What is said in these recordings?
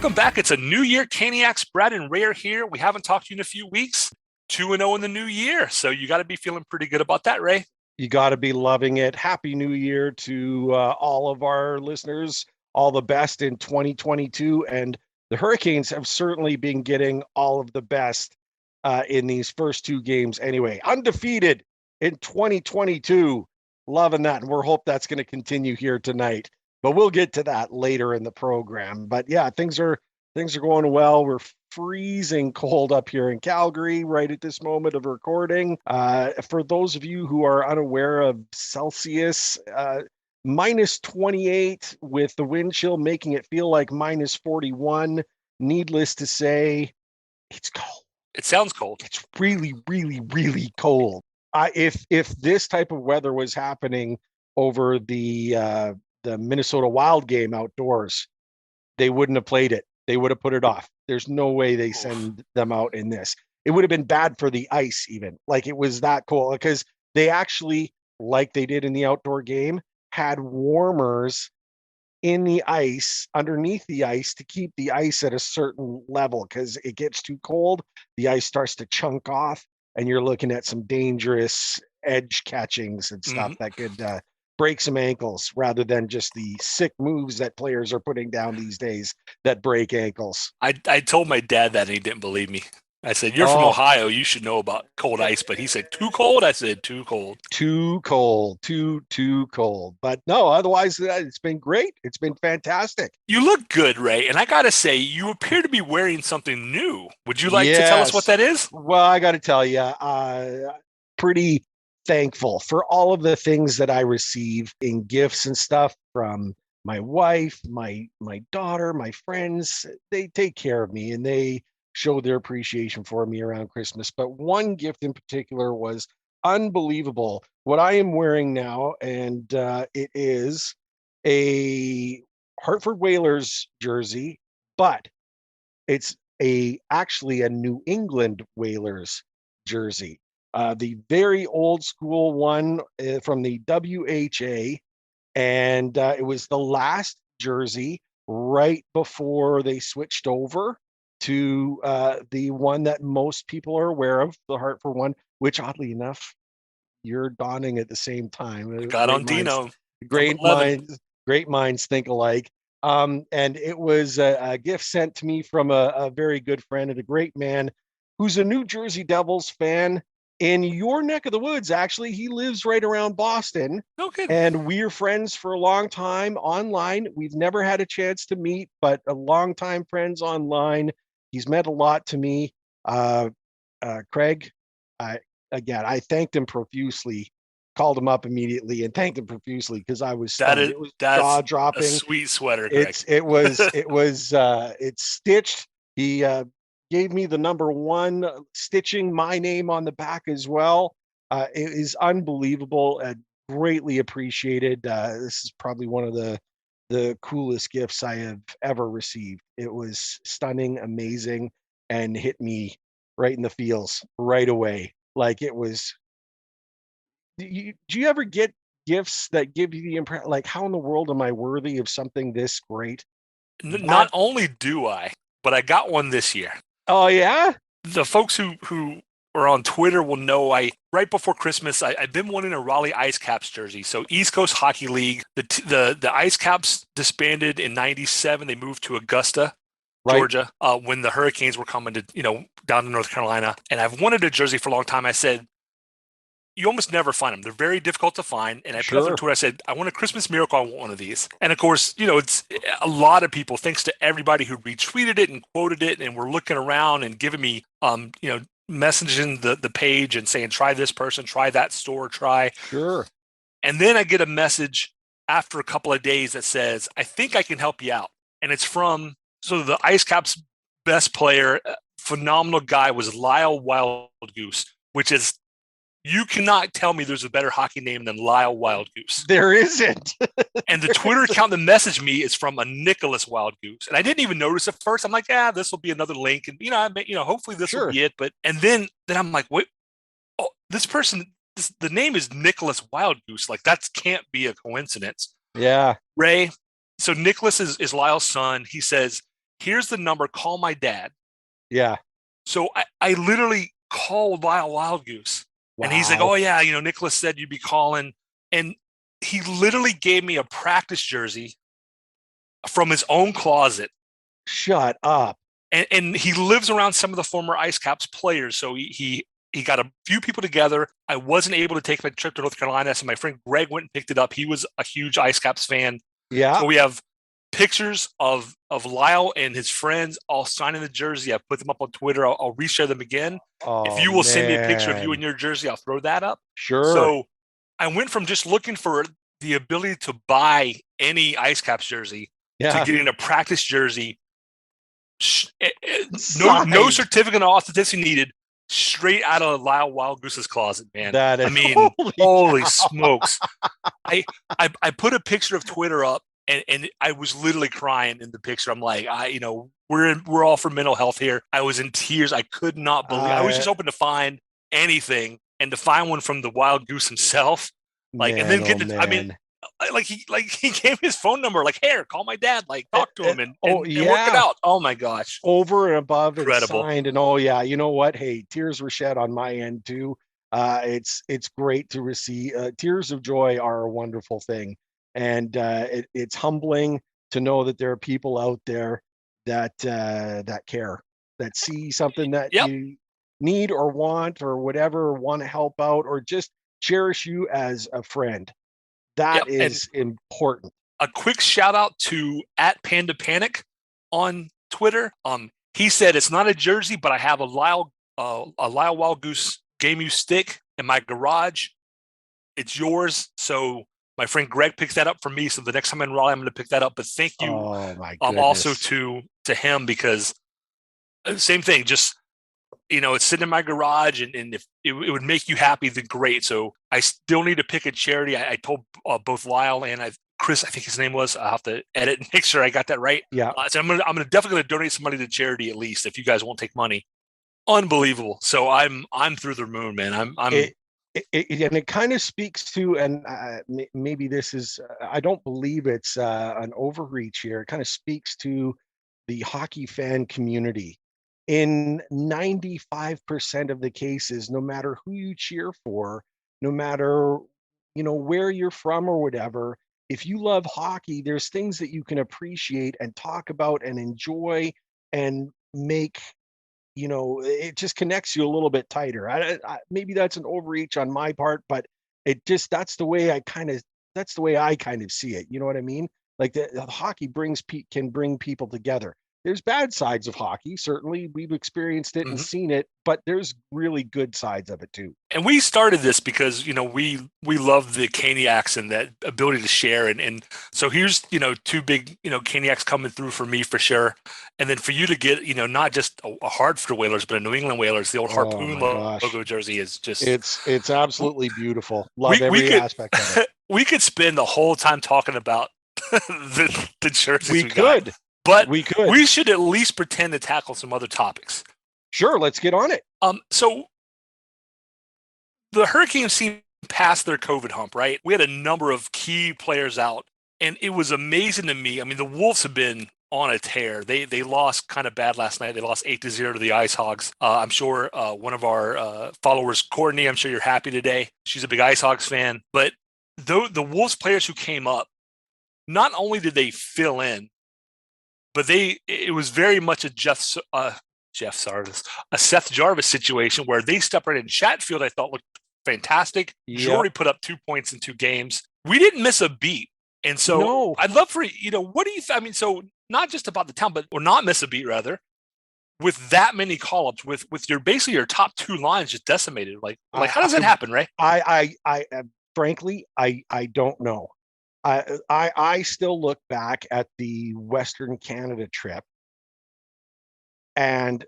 Welcome back. It's a new year. Caniac's Brad and Ray are here. We haven't talked to you in a few weeks. 2-0 in the new year. So you got to be feeling pretty good about that, Ray. You got to be loving it. Happy New Year to all of our listeners. All the best in 2022. And the Hurricanes have certainly been getting all of the best in these first two games anyway. Undefeated in 2022. Loving that. And we're hope that's going to continue here tonight. But we'll get to that later in the program. But yeah, things are going well. We're freezing cold up here in Calgary right at this moment of recording. For those of you who are unaware of Celsius, minus 28 with the wind chill making it feel like minus 41. Needless to say, it's cold. It sounds cold. It's really, really, really cold. If this type of weather was happening over the Minnesota Wild game outdoors, they wouldn't have played it. They would have put it off. There's no way they send them out in this. It would have been bad for the ice even. Like it was that cold because they actually, like they did in the outdoor game, had warmers in the ice, underneath the ice to keep the ice at a certain level because it gets too cold. The ice starts to chunk off and you're looking at some dangerous edge catchings and stuff that could break some ankles rather than just the sick moves that players are putting down these days that break ankles. I told my dad that and he didn't believe me. I said, you're from Ohio. You should know about cold ice. But he said, too cold? I said, too cold. Too cold. Too cold. But no, otherwise, it's been great. It's been fantastic. You look good, Ray. And I got to say, you appear to be wearing something new. Would you like to tell us what that is? Well, I got to tell you, pretty thankful for all of the things that I receive in gifts and stuff from my wife, my daughter, my friends. They take care of me and they show their appreciation for me around Christmas. But one gift in particular was unbelievable. What I am wearing now, and it is a Hartford Whalers jersey, but it's actually a New England Whalers jersey. The very old school one from the WHA. And it was the last jersey right before they switched over to the one that most people are aware of, the Hartford one, which oddly enough, you're donning at the same time. I got on Dino. Great minds think alike. And it was a gift sent to me from a very good friend and a great man who's a New Jersey Devils fan in your neck of the woods. Actually, he lives right around Boston. Okay. And we're friends for a long time online. We've never had a chance to meet, but a long time friends online. He's meant a lot to me. Craig, I thanked him profusely, called him up immediately and thanked him profusely because I was stunned. It was jaw-dropping. A sweet sweater, Craig. It's stitched. He gave me the number one, stitching my name on the back as well. It is unbelievable. Greatly appreciated. This is probably one of the coolest gifts I have ever received. It was stunning, amazing, and hit me right in the feels right away. Like it was. Do you ever get gifts that give you the impression, like, how in the world am I worthy of something this great? Not only do I, but I got one this year. Oh yeah? The folks who are on Twitter will know right before Christmas, I've been wanting a Raleigh Ice Caps jersey. So East Coast Hockey League, the Ice Caps disbanded in '97. They moved to Augusta, Georgia, when the Hurricanes were coming to, down to North Carolina. And I've wanted a jersey for a long time. I said, you almost never find them. They're very difficult to find. And I put up on Twitter, I said, I want a Christmas miracle. I want one of these. And of course, it's a lot of people, thanks to everybody who retweeted it and quoted it. And were looking around and giving me, messaging the page and saying, try this person, try that store, try. Sure. And then I get a message after a couple of days that says, I think I can help you out. And it's from, so the Ice Caps best player, phenomenal guy, was Lyle Wildgoose, which is, you cannot tell me there's a better hockey name than Lyle Wildgoose. There isn't. And the Twitter account that messaged me is from a Nicholas Wildgoose. And I didn't even notice at first. I'm like, this will be another link. And, hopefully this will be it. But, and then I'm like, wait, this person, the name is Nicholas Wildgoose. Like, that can't be a coincidence. Yeah. Ray. So Nicholas is Lyle's son. He says, here's the number, call my dad. Yeah. So I literally called Lyle Wildgoose, and he's like, Wow. oh yeah, Nicholas said you'd be calling. And he literally gave me a practice jersey from his own closet. Shut up. And he lives around some of the former Ice Caps players. So he got a few people together. I wasn't able to take my trip to North Carolina, so my friend Greg went and picked it up. He was a huge Ice Caps fan. Yeah. So we have pictures of Lyle and his friends all signing the jersey. I put them up on Twitter. I'll reshare them again. If Oh, you will send me a picture of you in man. your jersey, I'll throw that up. Sure. So I went from just looking for the ability to buy any Ice Caps jersey to Yeah. getting a practice jersey. No Signed. certificate of authenticity needed. Straight out of Lyle Wildgoose's closet, man. That is, I mean, holy cow. smokes! I put a picture of Twitter up, and I was literally crying in the picture. I'm like, we're all for mental health here. I was in tears. I could not believe. I was just hoping to find anything, and to find one from the Wild Goose himself. Like, and then get the. I mean, he gave his phone number. Like, here, call my dad. Like, talk to him and work it out. Oh my gosh, over and above, incredible. And signed, and oh yeah, you know what? Hey, tears were shed on my end too. It's great to receive. Tears of joy are a wonderful thing, and it's humbling to know that there are people out there that care, that see something that you need or want or whatever, want to help out or just cherish you as a friend. That is important. A quick shout out to @PandaPanic on Twitter. He said it's not a jersey, but I have a Lyle Wildgoose game use stick in my garage. It's yours. So my friend Greg picks that up for me. So the next time I'm in Raleigh, I'm going to pick that up. But thank you, also to him, because same thing. Just it's sitting in my garage, and if it would make you happy, then great. So I still need to pick a charity. I told both Lyle and Chris, I think his name was. I'll have to edit and make sure I got that right. Yeah. So I'm definitely gonna donate some money to charity, at least, if you guys won't take money. Unbelievable. So I'm through the moon, man. And it kind of speaks to, and maybe this is, I don't believe it's an overreach here. It kind of speaks to the hockey fan community. In 95% of the cases, no matter who you cheer for, no matter where you're from or whatever, if you love hockey, there's things that you can appreciate and talk about and enjoy and make, it just connects you a little bit tighter. Maybe that's an overreach on my part, but that's the way I kind of see it. You know what I mean? Like the hockey can bring people together. There's bad sides of hockey. Certainly, we've experienced it and seen it, but there's really good sides of it too. And we started this because, we love the Caniacs and that ability to share. And so here's, two big, Caniacs coming through for me for sure. And then for you to get, not just a Hartford Whalers, but a New England Whalers, the old Harpoon logo jersey is just. It's absolutely beautiful. Love every aspect of it. We could spend the whole time talking about the jerseys we could. But we should at least pretend to tackle some other topics. Sure, let's get on it. So the Hurricanes seem past their COVID hump, right? We had a number of key players out, and it was amazing to me. I mean, the Wolves have been on a tear. They lost kind of bad last night. They lost 8-0 to the Ice Hogs. I'm sure one of our followers, Courtney, I'm sure you're happy today. She's a big Ice Hogs fan. But the Wolves players who came up, not only did they fill in, but it was very much a Seth Jarvis situation where they stepped right in. Chatfield, I thought, looked fantastic. Yep. Jory put up 2 points in 2 games. We didn't miss a beat. And so I'd love for, what do you I mean, so not just about the town, or not miss a beat, rather, with that many call-ups, with basically your top 2 lines just decimated. Like how does that happen, Ray? I frankly, I don't know. I still look back at the Western Canada trip and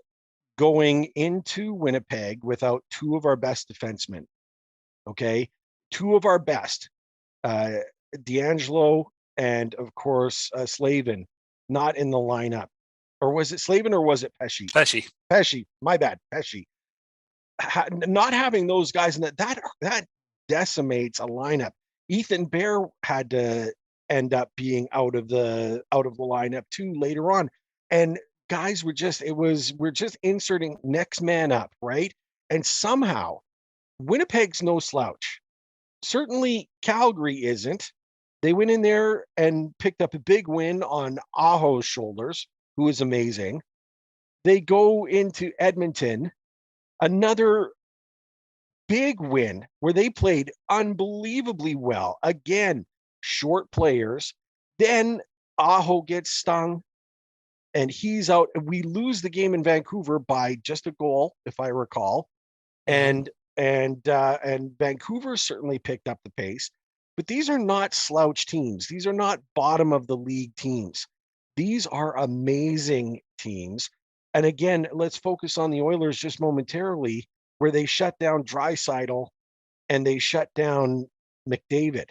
going into Winnipeg without 2 of our best defensemen. Okay. 2 of our best, D'Angelo and of course, Slavin, not in the lineup. Or was it Slavin or was it Pesce? Pesce. My bad. Pesce. Not having those guys in that decimates a lineup. Ethan Bear had to end up being out of the lineup too later on. And guys we're just inserting next man up, right? And somehow Winnipeg's no slouch. Certainly Calgary isn't. They went in there and picked up a big win on Aho's shoulders, who is amazing. They go into Edmonton, another big win where they played unbelievably well. Again, short players. Then Aho gets stung and he's out. We lose the game in Vancouver by just a goal, if I recall. Mhm. And Vancouver certainly picked up the pace. But these are not slouch teams. These are not bottom of the league teams. These are amazing teams. And again, let's focus on the Oilers just momentarily, where they shut down Draisaitl and they shut down McDavid.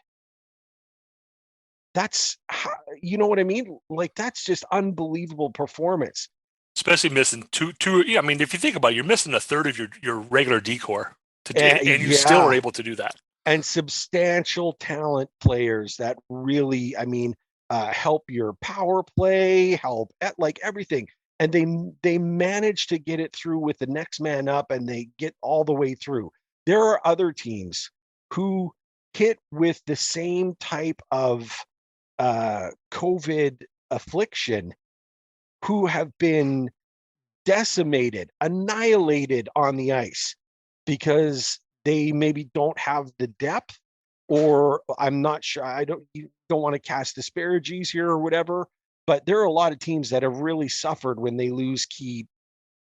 That's how, you know what I mean? Like that's just unbelievable performance. Especially missing two. Yeah, I mean, if you think about it, you're missing a third of your regular decor, and you still are Yeah, able to do that. and substantial talent players that really, I mean, help your power play, help at like everything. And they manage to get it through with the next man up, and they get all the way through. There are other teams who hit with the same type of COVID affliction who have been decimated, annihilated on the ice because they maybe don't have the depth, or I'm not sure. I don't you don't want to cast disparages here or whatever, but there are a lot of teams that have really suffered when they lose key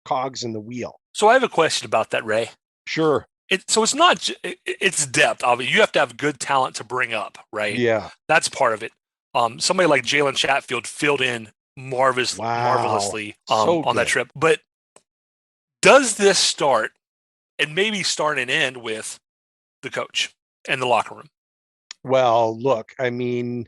cogs in the wheel. So I have a question about that, Ray. Sure. So it's not it's depth. Obviously, you have to have good talent to bring up, right? Yeah. That's part of it. Somebody like Jalen Chatfield filled in Wow. marvelously So on that good. trip. But does this start and maybe start and end with the coach and the locker room? Well, look, I mean,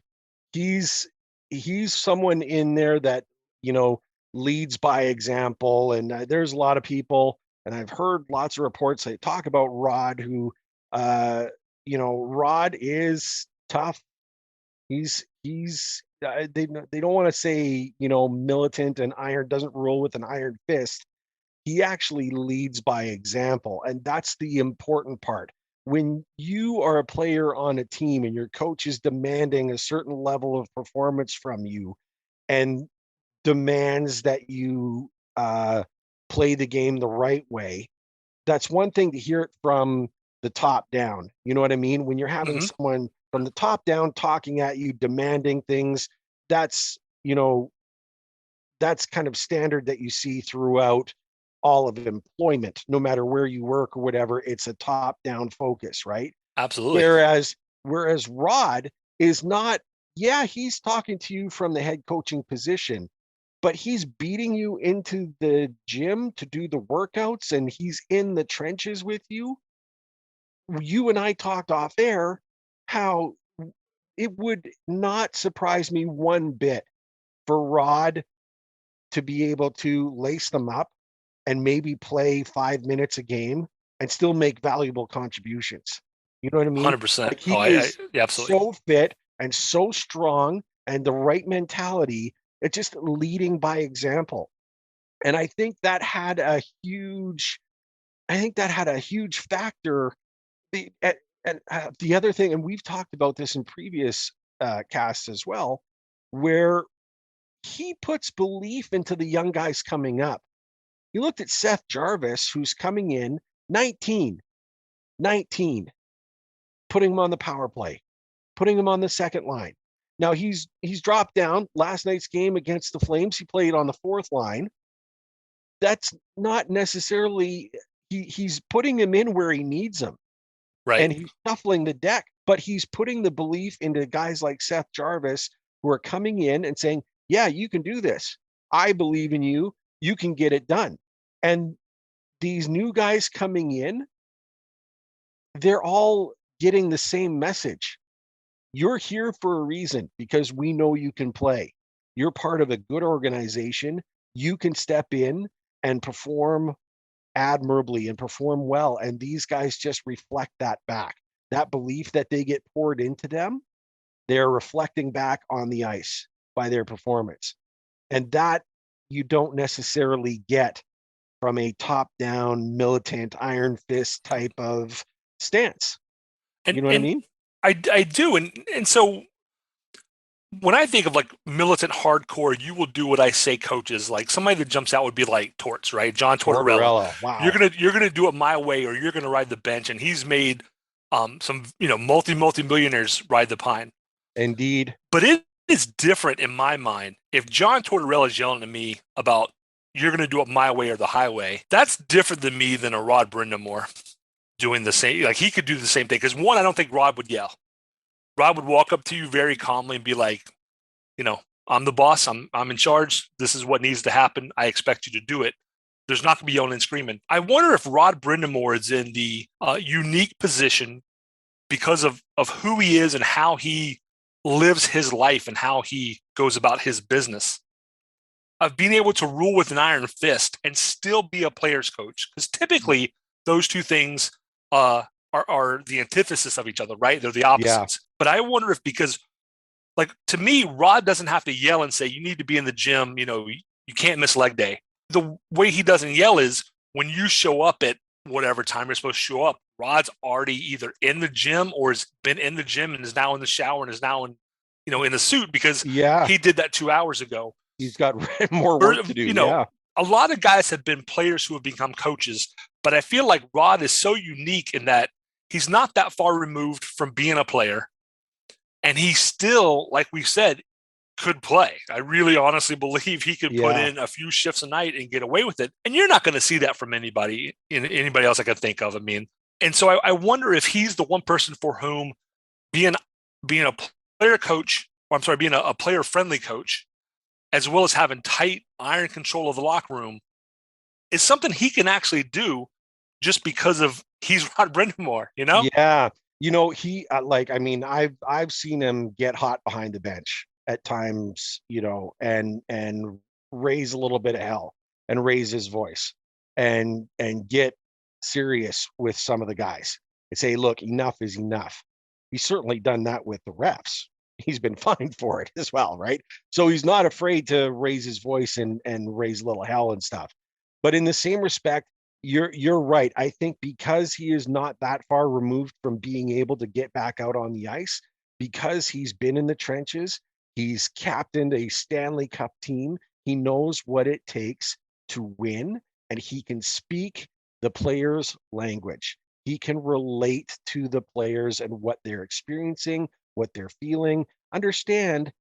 he's he's someone in there that, you know, leads by example. And there's a lot of people, and I've heard lots of reports that talk about Rod, who, uh, Rod is tough. They don't want to say, militant and iron doesn't rule with an iron fist. He actually leads by example, and that's the important part. When you are a player on a team and your coach is demanding a certain level of performance from you and demands that you play the game the right way, that's one thing to hear it from the top down. You know what I mean? When you're having Hmm. someone from the top down talking at you, demanding things, that's, that's kind of standard that you see throughout all of employment, no matter where you work or whatever. It's a top down focus, right? Absolutely. Whereas Rod is not, yeah, he's talking to you from the head coaching position, but he's beating you into the gym to do the workouts and he's in the trenches with you. You and I talked off air how it would not surprise me one bit for Rod to be able to lace them up and maybe play 5 minutes a game and still make valuable contributions. You know what I mean? 100%. Like Oh, he is yeah, absolutely. so fit and so strong and the right mentality. It's just leading by example. And I think that had a huge factor. The other thing, and we've talked about this in previous casts as well, where he puts belief into the young guys coming up. You looked at Seth Jarvis, who's coming in 19, 19, putting him on the power play, putting him on the second line. Now he's dropped down. Last night's game against the Flames, he played on the fourth line. That's not necessarily he's putting him in where he needs him Right. and he's shuffling the deck, but he's putting the belief into guys like Seth Jarvis who are coming in and saying, "Yeah, you can do this. I believe in you. You can get it done." And these new guys coming in, they're all getting the same message. You're here for a reason because we know you can play. You're part of a good organization. You can step in and perform admirably and perform well. And these guys just reflect that back. That belief that they get poured into them, they're reflecting back on the ice by their performance. And that, you don't necessarily get from a top-down militant iron fist type of stance. You know what I And mean? I do. And so when I think of like militant hardcore, you will do what I say, coaches. Like somebody that jumps out would be like Torts, right? John Tortorella. Tortorella, wow. You're gonna do it my way, or you're gonna ride the bench. And he's made some multi millionaires ride the pine. Indeed. But it is different in my mind. If John Tortorella is yelling at me about you're gonna do it my way or the highway, that's different than me than a Rod Brindamore doing the same. Like he could do the same thing. Because one, I don't think Rod would yell. Rod would walk up to you very calmly and be like, I'm the boss. I'm in charge. This is what needs to happen. I expect you to do it. There's not going to be yelling and screaming. I wonder if Rod Brindamore is in the unique position because of who he is and how he lives his life and how he goes about his business, of being able to rule with an iron fist and still be a player's coach. Because typically those two things are the antithesis of each other, right? They're the opposites. Yeah. But I wonder if, because like to me, Rod doesn't have to yell and say, you need to be in the gym, you can't miss leg day. The way he doesn't yell is when you show up at whatever time you're supposed to show up, Rod's already either in the gym or has been in the gym and is now in the shower and is now in the suit because he did that 2 hours ago. He's got more work to do. A lot of guys have been players who have become coaches, but I feel like Rod is so unique in that he's not that far removed from being a player. And he still, like we said, could play. I really honestly believe he could put in a few shifts a night and get away with it. And you're not going to see that from anybody else I could think of. I mean, and so I wonder if he's the one person for whom being a player coach, or I'm sorry, being a player friendly coach, as well as having tight iron control of the locker room, is something he can actually do just because of he's Rod Brindamore, Yeah. He I've seen him get hot behind the bench at times, and raise a little bit of hell and raise his voice and get serious with some of the guys and say, look, enough is enough. He's certainly done that with the refs. He's been fined for it as well, right? So he's not afraid to raise his voice and raise a little hell and stuff. But in the same respect, you're right. I think because he is not that far removed from being able to get back out on the ice, because he's been in the trenches, he's captained a Stanley Cup team, he knows what it takes to win, and he can speak the players' language. He can relate to the players and what they're experiencing, what they're feeling, understand.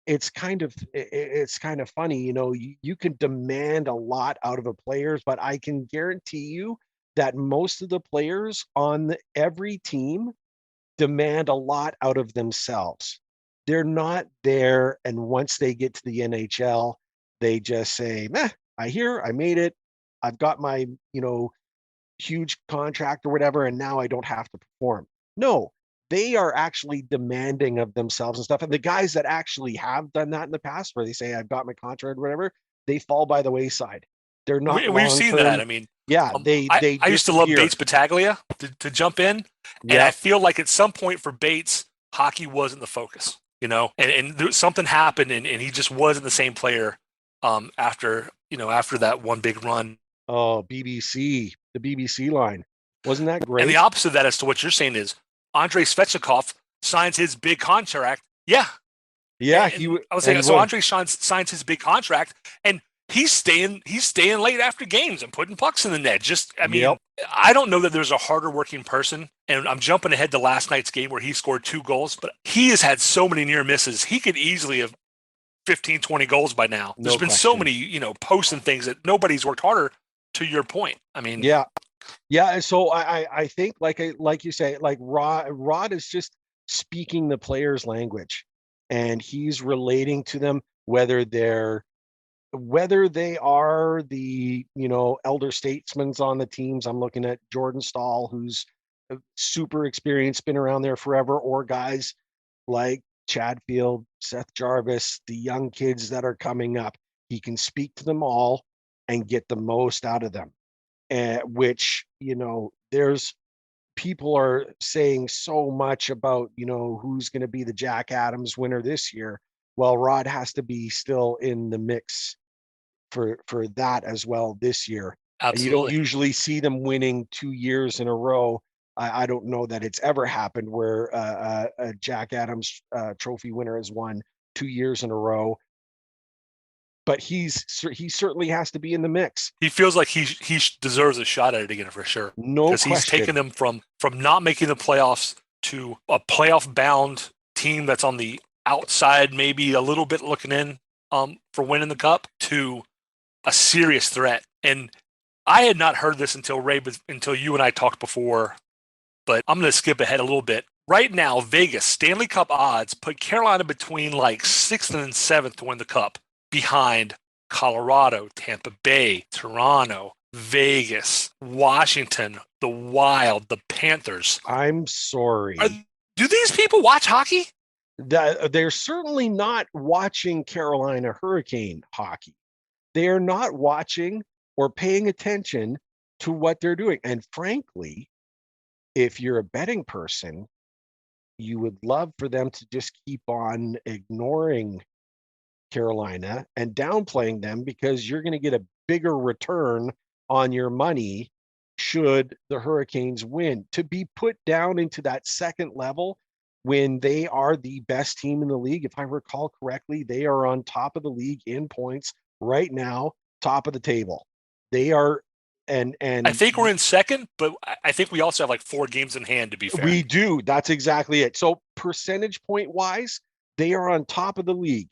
It's kind of funny, you can demand a lot out of a players, but I can guarantee you that most of the players on every team demand a lot out of themselves. They're not there, and once they get to the NHL, they just say, meh, I made it. I've got my, huge contract or whatever, and now I don't have to perform. No, they are actually demanding of themselves and stuff. And the guys that actually have done that in the past, where they say, I've got my contract or whatever, they fall by the wayside. They're not We've seen that. I mean, I used to love Bates Battaglia to jump in. And I feel like at some point for Bates, hockey wasn't the focus, and something happened and he just wasn't the same player after that one big run. Oh, the BBC line. Wasn't that great? And the opposite of that as to what you're saying is Andrei Svechnikov signs his big contract. Yeah. Yeah. I was saying, so Andrei signs his big contract and he's staying late after games and putting pucks in the net. I don't know that there's a harder working person. And I'm jumping ahead to last night's game where he scored 2 goals, but he has had so many near misses. He could easily have 15, 20 goals by now. There's been so many, posts and things that nobody's worked harder, to your point. I mean, yeah. So I think like you say, like Rod is just speaking the player's language, and he's relating to them, whether they are the, elder statesmen on the teams. I'm looking at Jordan Stahl, who's super experienced, been around there forever, or guys like Chad Field, Seth Jarvis, the young kids that are coming up. He can speak to them all and get the most out of them. Which, there's people are saying so much about, who's going to be the Jack Adams winner this year. Well, Rod has to be still in the mix for that as well this year. And you don't Absolutely. usually see them winning 2 years in a row. I don't know that it's ever happened where a Jack Adams trophy winner has won 2 years in a row. But he certainly has to be in the mix. He feels like he deserves a shot at it again for sure. No Because he's taken question. them from not making the playoffs to a playoff bound team that's on the outside, maybe a little bit looking in for winning the cup, to a serious threat. And I had not heard this until until you and I talked before, but I'm going to skip ahead a little bit. Right now, Vegas Stanley Cup odds put Carolina between like 6th and 7th to win the cup, behind Colorado, Tampa Bay, Toronto, Vegas, Washington, the Wild, the Panthers. I'm sorry. Do these people watch hockey? They're certainly not watching Carolina Hurricane hockey. They are not watching or paying attention to what they're doing. And frankly, if you're a betting person, you would love for them to just keep on ignoring Carolina and downplaying them, because you're going to get a bigger return on your money should the Hurricanes win. To be put down into that second level when they are the best team in the league, if I recall correctly, they are on top of the league in points right now, top of the table. They are, and I think we're in second, but I think we also have like 4 games in hand, to be fair. We do. That's exactly it. So percentage point wise, they are on top of the league.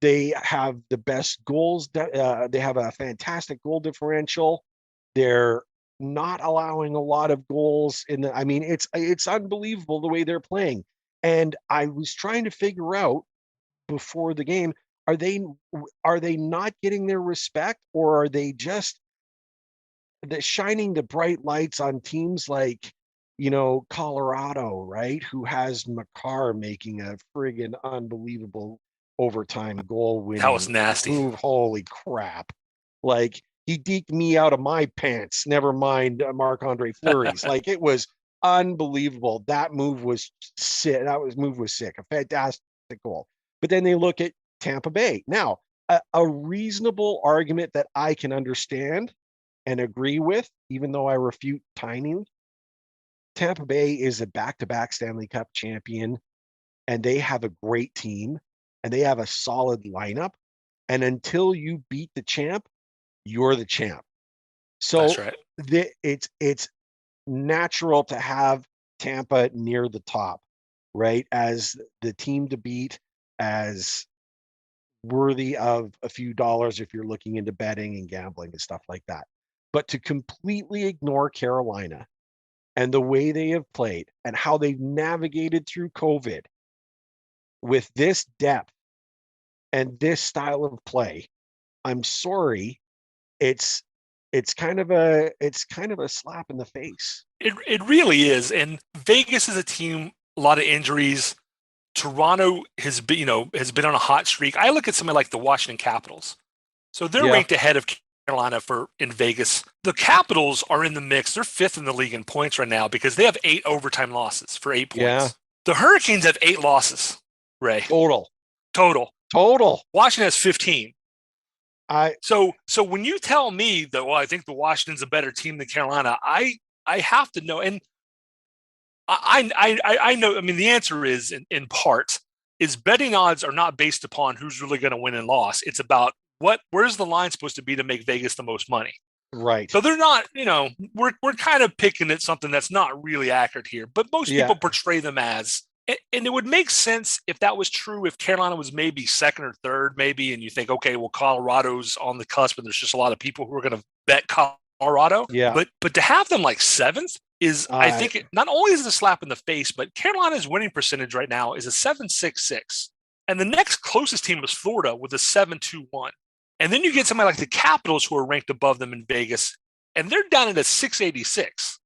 They have the best goals. They have a fantastic goal differential. They're not allowing a lot of goals in the. I mean, it's unbelievable the way they're playing. And I was trying to figure out before the game, are they not getting their respect, or are they just shining the bright lights on teams like, Colorado, right? Who has Makar making a friggin' unbelievable overtime goal winning. That was nasty. Move. Holy crap. Like, he deked me out of my pants. Never mind Marc-Andre Fleury's. Like, it was unbelievable. That move was sick. Move was sick. A fantastic goal. But then they look at Tampa Bay. Now, a reasonable argument that I can understand and agree with, even though I refute tiny. Tampa Bay is a back-to-back Stanley Cup champion, and they have a great team, and they have a solid lineup. And until you beat the champ, you're the champ. So that's right. It's natural to have Tampa near the top, right? As the team to beat, as worthy of a few dollars if you're looking into betting and gambling and stuff like that. But to completely ignore Carolina and the way they have played and how they've navigated through COVID with this depth and this style of play, I'm sorry, it's kind of a slap in the face. It really is. And Vegas is a team, a lot of injuries. Toronto has been on a hot streak. I look at somebody like the Washington Capitals. So they're ranked ahead of Carolina in Vegas. The Capitals are in the mix. They're 5th in the league in points right now because they have 8 overtime losses for 8 points. Yeah. The Hurricanes have 8 losses, Ray. Total. Washington has 15. So when you tell me that, well, I think the Washington's a better team than Carolina, I have to know. And I know, I mean, the answer is in part is betting odds are not based upon who's really going to win and loss. It's about where's the line supposed to be to make Vegas the most money? Right. So they're not, we're kind of picking at something that's not really accurate here, but most people portray them as, and it would make sense if that was true, if Carolina was maybe 2nd or 3rd, maybe, and you think, okay, well, Colorado's on the cusp and there's just a lot of people who are going to bet Colorado. Yeah. But to have them like 7th is, I think, not only is it a slap in the face, but Carolina's winning percentage right now is a 7.66. And the next closest team was Florida with a 7.21. And then you get somebody like the Capitals who are ranked above them in Vegas, and they're down at a 686.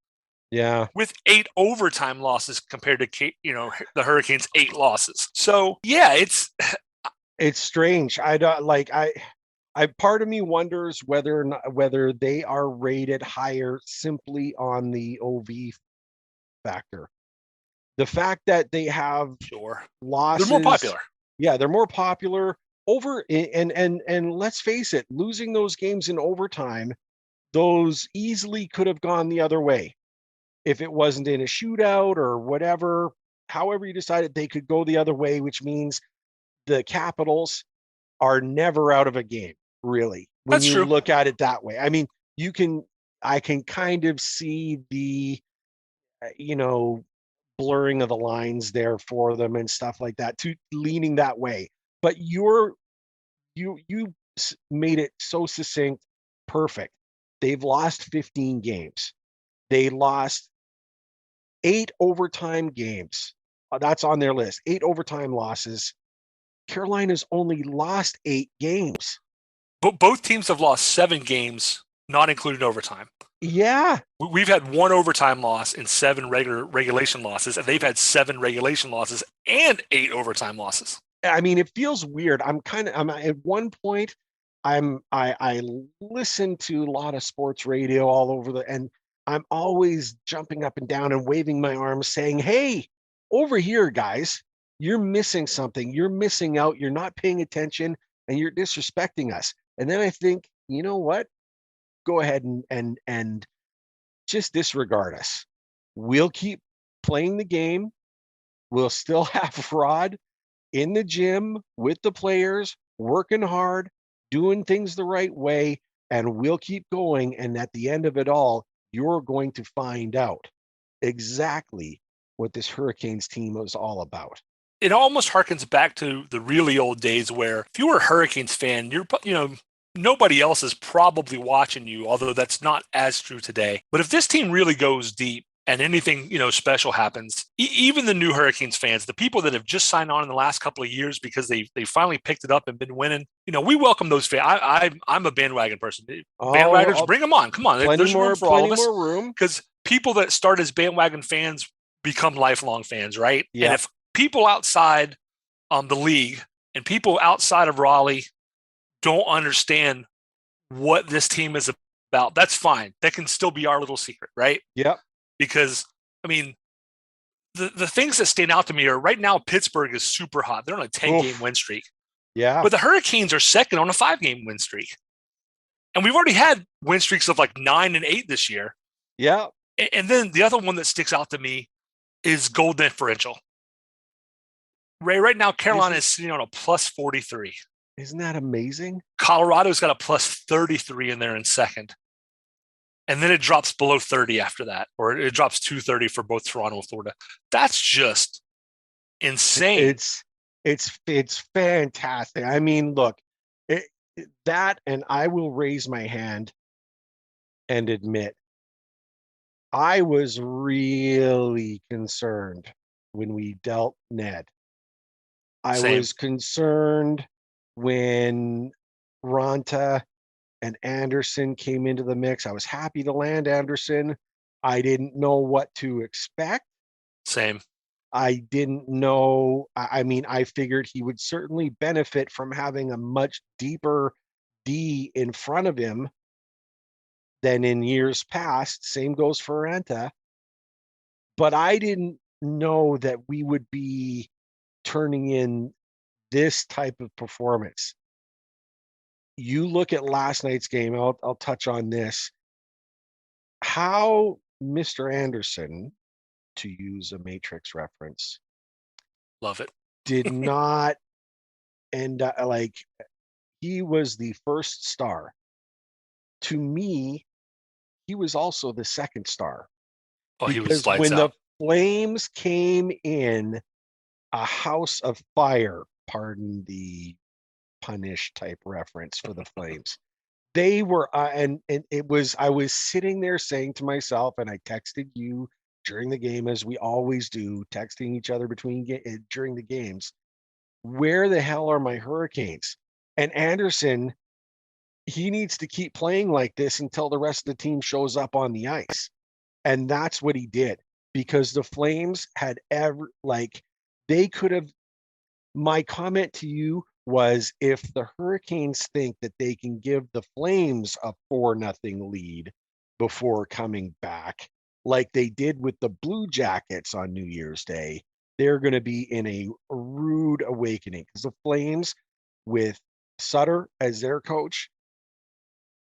Yeah. With 8 overtime losses compared to, the Hurricanes' 8 losses. So, yeah, it's strange. Part of me wonders whether they are rated higher simply on the OV factor. The fact that they have sure losses. They're more popular. Yeah, they're more popular, and let's face it, losing those games in overtime, those easily could have gone the other way if it wasn't in a shootout or whatever. However you decided, they could go the other way, which means the Capitals are never out of a game, really, when That's you true. look at it that way. I mean, I can kind of see the, you know, blurring of the lines there for them and stuff like that, to leaning that way. But you made it so succinct, perfect. They've lost 15 games. They lost 8 overtime games. That's on their list. 8 overtime losses. Carolina's only lost 8 games. But both teams have lost 7 games, not including overtime. Yeah. We've had 1 overtime loss and 7 regulation losses, and they've had 7 regulation losses and 8 overtime losses. I mean, it feels weird. I'm at one point, I listen to a lot of sports radio all over and I'm always jumping up and down and waving my arms saying, "Hey, over here, guys, you're missing something. You're missing out. You're not paying attention and you're disrespecting us." And then I think, you know what? Go ahead and just disregard us. We'll keep playing the game. We'll still have Rod in the gym with the players, working hard, doing things the right way, and we'll keep going. And at the end of it all, you're going to find out exactly what this Hurricanes team was all about. It almost harkens back to the really old days where if you were a Hurricanes fan, nobody else is probably watching you, although that's not as true today. But if this team really goes deep and anything, special happens, even the new Hurricanes fans, the people that have just signed on in the last couple of years because they finally picked it up and been winning, we welcome those fans. I'm a bandwagon person. Bandwagoners, bring them on. Come on. There's room for all of us. Plenty more room. Because people that start as bandwagon fans become lifelong fans, right? Yeah. And if people outside the league and people outside of Raleigh don't understand what this team is about, that's fine. That can still be our little secret, right? Yep. Because, I mean, the things that stand out to me are right now, Pittsburgh is super hot. They're on a 10-game win streak. Yeah. But the Hurricanes are second on a 5-game win streak. And we've already had win streaks of like 9 and 8 this year. Yeah. And then the other one that sticks out to me is goal differential. Right now, Carolina is sitting on a plus 43. Isn't that amazing? Colorado's got a plus 33 in there in second. And then it drops below 30 after that, or it drops to 30 for both Toronto and Florida. That's just insane. It's fantastic. I mean, look, and I will raise my hand and admit, I was really concerned when we dealt Ned. I was concerned when Ronta and Anderson came into the mix. I was happy to land Anderson. I didn't know what to expect. Same. I didn't know. I mean, I figured he would certainly benefit from having a much deeper D in front of him than in years past. Same goes for Ranta. But I didn't know that we would be turning in this type of performance. You look at last night's game, I'll touch on this. How Mr. Anderson, to use a Matrix reference, love it, did not end up like he was the first star. To me, he was also the second star. Oh, because he was lights when out. The Flames came in a house of fire, pardon the punish type reference for the Flames. They were, and it was, I was sitting there saying to myself, and I texted you during the game, as we always do, texting each other during the games, where the hell are my Hurricanes? And Anderson, he needs to keep playing like this until the rest of the team shows up on the ice. And that's what he did, because the Flames had they could have, my comment to you was, if the Hurricanes think that they can give the Flames a 4-0 lead before coming back, like they did with the Blue Jackets on New Year's Day, they're going to be in a rude awakening, because the Flames with Sutter as their coach.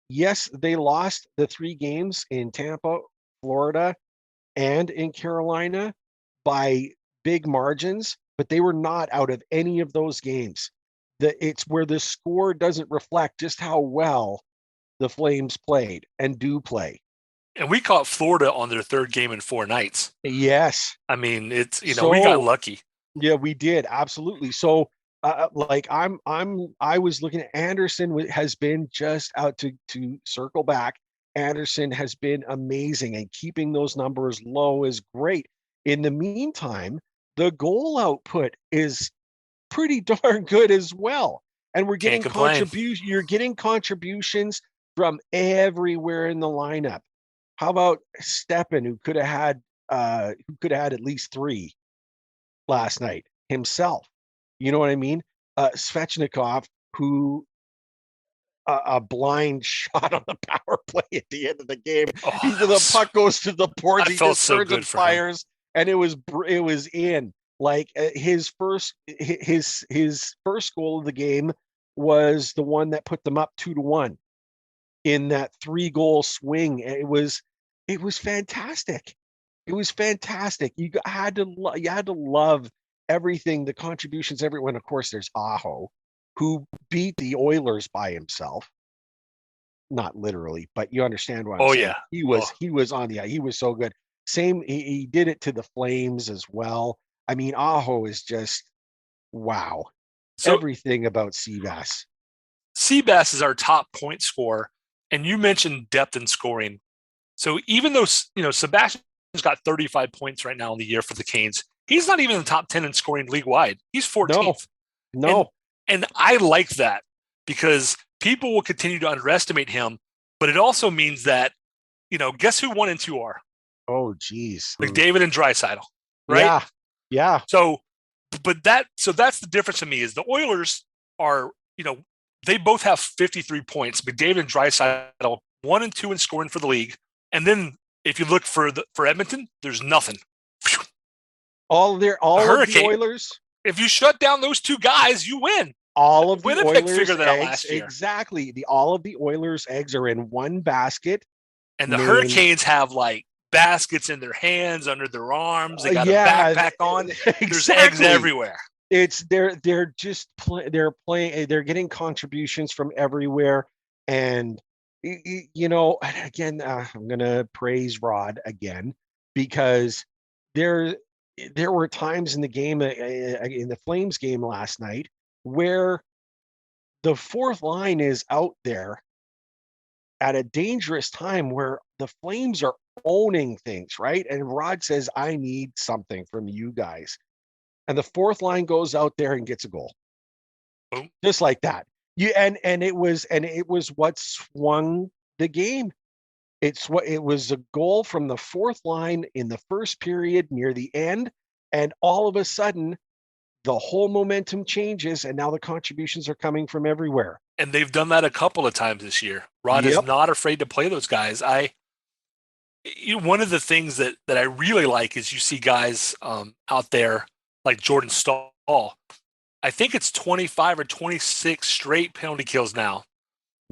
Yes, they lost the 3 games in Tampa, Florida, and in Carolina by big margins, but they were not out of any of those games. It's where the score doesn't reflect just how well the Flames played and do play. And we caught Florida on their 3rd game in 4 nights. Yes. I mean, it's, we got lucky. Yeah, we did. Absolutely. So like I was looking at Anderson has been just out to circle back. Anderson has been amazing, and keeping those numbers low is great. In the meantime, the goal output is pretty darn good as well. And we're getting contributions. You're getting contributions from everywhere in the lineup. How about Stepan, who could have had at least 3 last night himself? You know what I mean? Svechnikov, who a blind shot on the power play at the end of the game. The puck goes to the boards. He just turns and fires, and it was in. Like his first goal of the game was the one that put them up 2-1 in that 3-goal swing. It was fantastic. It was fantastic. You had to love everything, the contributions, everyone. Of course, there's Aho, who beat the Oilers by himself. Not literally, but you understand what I'm saying. Yeah. He was on the ice. He was so good. Same, he did it to the Flames as well. I mean, Aho is just wow. So, everything about Seabass. Seabass is our top point scorer, and you mentioned depth in scoring. So even though Sebastian's got 35 points right now in the year for the Canes, he's not even in the top 10 in scoring league wide. He's 14th. No. And I like that, because people will continue to underestimate him, but it also means that, guess who 1 and 2 are? Oh, geez. McDavid and Draisaitl, right? Yeah. So that's the difference to me is the Oilers are, they both have 53 points. McDavid and Draisaitl 1 and 2 in scoring for the league. And then if you look for Edmonton, there's nothing. All of the Oilers. If you shut down those 2 guys, you win. All of the Winnipeg Oilers figured that out eggs, last year. Exactly. All of the Oilers eggs are in one basket. And the Hurricanes have like baskets in their hands, under their arms. They got a backpack on. Exactly. There's eggs everywhere. They're just playing. They're getting contributions from everywhere. And again, I'm gonna praise Rod again, because there were times in the game, in the Flames game last night, where the 4th line is out there at a dangerous time where the Flames are owning things, right? And Rod says, I need something from you guys. And the 4th line goes out there and gets a goal. Boom. Just like that. And it was what swung the game. It was a goal from the 4th line in the first period near the end. And all of a sudden, the whole momentum changes, and now the contributions are coming from everywhere. And they've done that a couple of times this year. Rod is not afraid to play those guys. One of the things that I really like is you see guys out there like Jordan Stahl. I think it's 25 or 26 straight penalty kills now.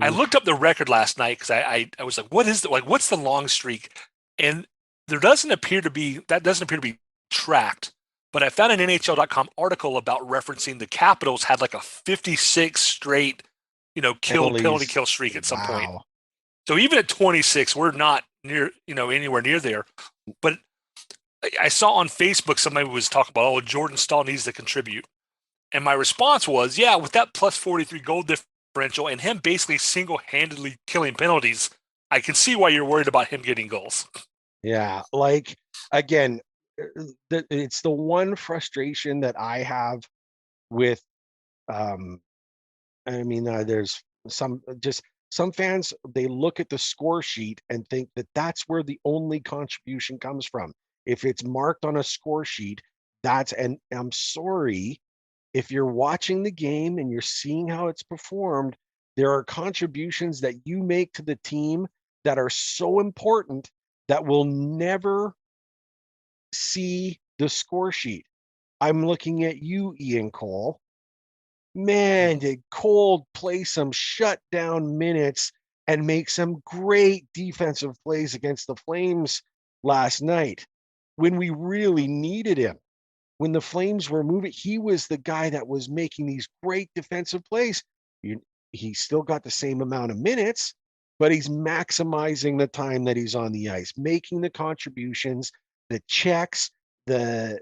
I looked up the record last night because I was like, what's the long streak? And that doesn't appear to be tracked. But I found an NHL.com article about referencing the Capitals had like a 56 straight, penalty kill streak at some point. So even at 26, we're not near, anywhere near there. But I saw on Facebook somebody was talking about, Jordan Stahl needs to contribute. And my response was, yeah, with that plus 43 goal differential and him basically single-handedly killing penalties, I can see why you're worried about him getting goals. Yeah, like, again, it's the one frustration that I have with, there's some fans, they look at the score sheet and think that that's where the only contribution comes from. If it's marked on a score sheet, and I'm sorry, if you're watching the game and you're seeing how it's performed, there are contributions that you make to the team that are so important that will never see the score sheet. I'm looking at you, Ian Cole. man, did Cole play some shutdown minutes and make some great defensive plays against the Flames last night when we really needed him. When the Flames were moving, he was the guy that was making these great defensive plays. He still got the same amount of minutes, but he's maximizing the time that he's on the ice, making the contributions, the checks, the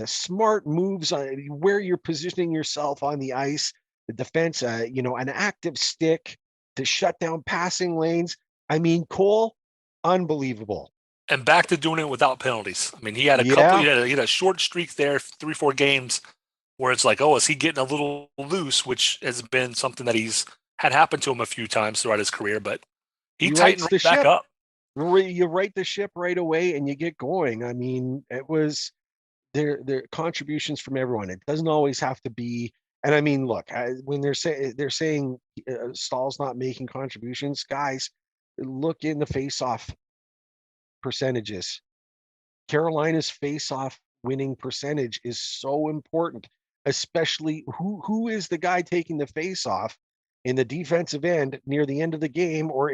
smart moves on where you're positioning yourself on the ice, the defense, an active stick to shut down passing lanes. I mean, Cole, unbelievable. And back to doing it without penalties. I mean, he had Yeah, he had a short streak there, 3-4 games, where it's like, oh, is he getting a little loose? Which has been something that he's had happen to him a few times throughout his career, but he he tightened rights the right back ship. up. You right the ship right away and you get going. I mean, it was their contributions from everyone. It doesn't always have to be. And I mean, look, when they're saying Stahl's not making contributions, guys, look in the face-off percentages. Carolina's face-off winning percentage is so important, especially who is the guy taking the face-off in the defensive end near the end of the game or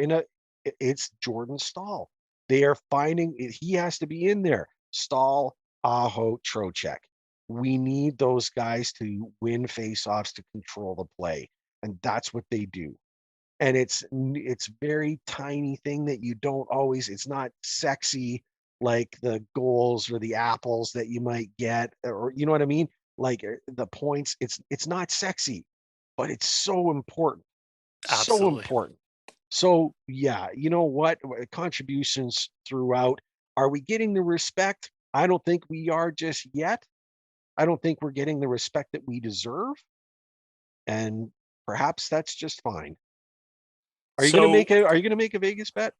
it's Jordan Stahl. They are finding he has to be in there. Stahl, Aho, Trocheck. We need those guys to win face-offs to control the play, and that's what they do. And it's very tiny thing that you don't always. It's not sexy like the goals or the apples that you might get, or you know what I mean. Like the points. It's not sexy, but it's so important. So Absolutely. important. So yeah, you know what? Contributions throughout. Are we getting the respect? I don't think we are just yet. I don't think we're getting the respect that we deserve. And perhaps that's just fine. Are you gonna So make a Vegas bet?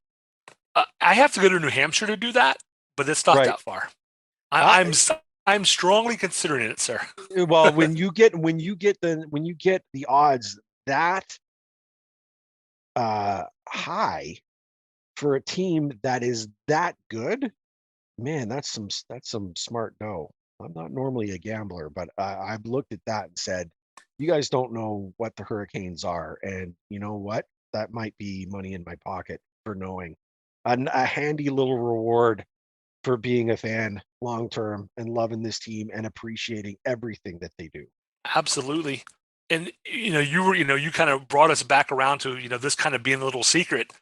I have to go to New Hampshire to do that, but it's not Right. that far. Uh, I'm strongly considering it, sir. well, when you get the odds that high for a team that is that good, man, that's some smart dough. I'm not normally a gambler, but I've looked at that and said, you guys don't know what the Hurricanes are, and you know what? That might be money in my pocket for knowing a handy little reward for being a fan long term and loving this team and appreciating everything that they do. Absolutely. And you kind of brought us back around to this kind of being a little secret.